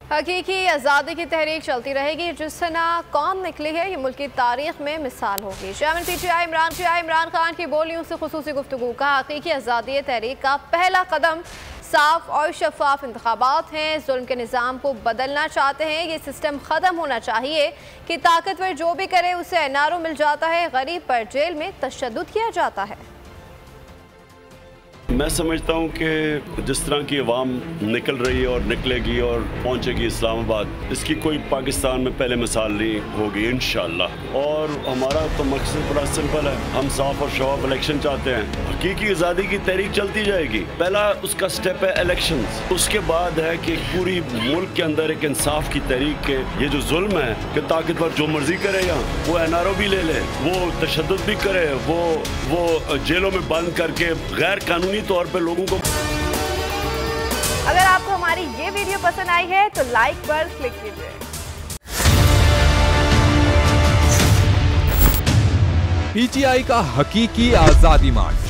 हकीकी आज़ादी की तहरीक चलती रहेगी। जिस तरह कौम निकली है ये मुल्क की तारीख में मिसाल होगी। चेयरमैन PTI इमरान खान की बोलियों से खुसूसी गुफ्तगू का हकीकी आज़ादी तहरीक का पहला कदम साफ और शफाफ इंतखाबात हैं। जुल्म के निज़ाम को बदलना चाहते हैं, ये सिस्टम ख़त्म होना चाहिए कि ताकतवर जो भी करे उसे NRO मिल जाता है, गरीब पर जेल में तशद्दुद किया जाता है। मैं समझता हूँ कि जिस तरह की अवाम निकल रही है और निकलेगी और पहुँचेगी इस्लामाबाद, इसकी कोई पाकिस्तान में पहले मिसाल नहीं होगी इंशाअल्लाह। और हमारा तो मकसद बड़ा सिंपल है, हम साफ और शफाफ इलेक्शन चाहते हैं। हकीकी आज़ादी की तहरीक चलती जाएगी। पहला उसका स्टेप है इलेक्शंस, उसके बाद है कि पूरी मुल्क के अंदर एक इंसाफ की तहरीक के ये जो जुल्म है कि ताकतवर जो मर्जी करे यहाँ वो NRO भी ले ले, वो तशद्दुद भी करे, वो जेलों में बंद करके गैर कानूनी तौर पे लोगों को। अगर आपको हमारी ये वीडियो पसंद आई है तो लाइक पर क्लिक कीजिए। PTI का हकीकी आजादी मार्च।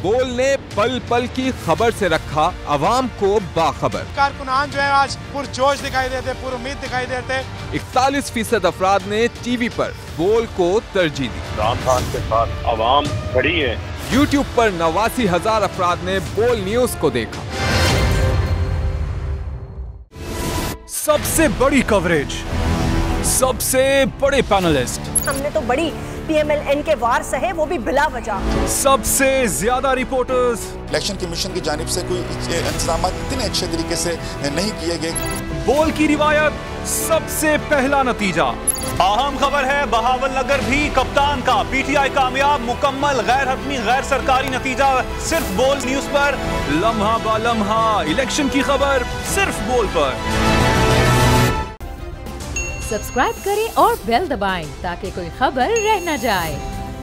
बोल ने पल पल की खबर से रखा अवाम को बाखबर। कारकुनान जो है आज पुरजोश दिखाई देते, पुरुम्मीद दिखाई देते। 41% अफराद ने टीवी पर बोल को तरजीह दी। इमरान खान के साथ अवाम खड़ी है। YouTube पर 89,000 अफराद ने बोल न्यूज को देखा। सबसे बड़ी कवरेज, सबसे बड़े पैनलिस्ट, हमने तो बड़ी PMLN के वार सहे, वो भी बिला वजह। सबसे ज्यादा रिपोर्टर्स। इलेक्शन कमीशन की जानिब से कोई इंतजाम इतने अच्छे तरीके से नहीं किए गए। बोल की रिवायत, सबसे पहला नतीजा। अहम खबर है बहावलनगर भी कप्तान का, PTI कामयाब, मुकम्मल गैर हतमी गैर सरकारी नतीजा सिर्फ बोल न्यूज पर। लम्हा बा लम्हा इलेक्शन की खबर सिर्फ बोल पर। सब्सक्राइब करें और बेल दबाएं ताकि कोई खबर रह न जाए।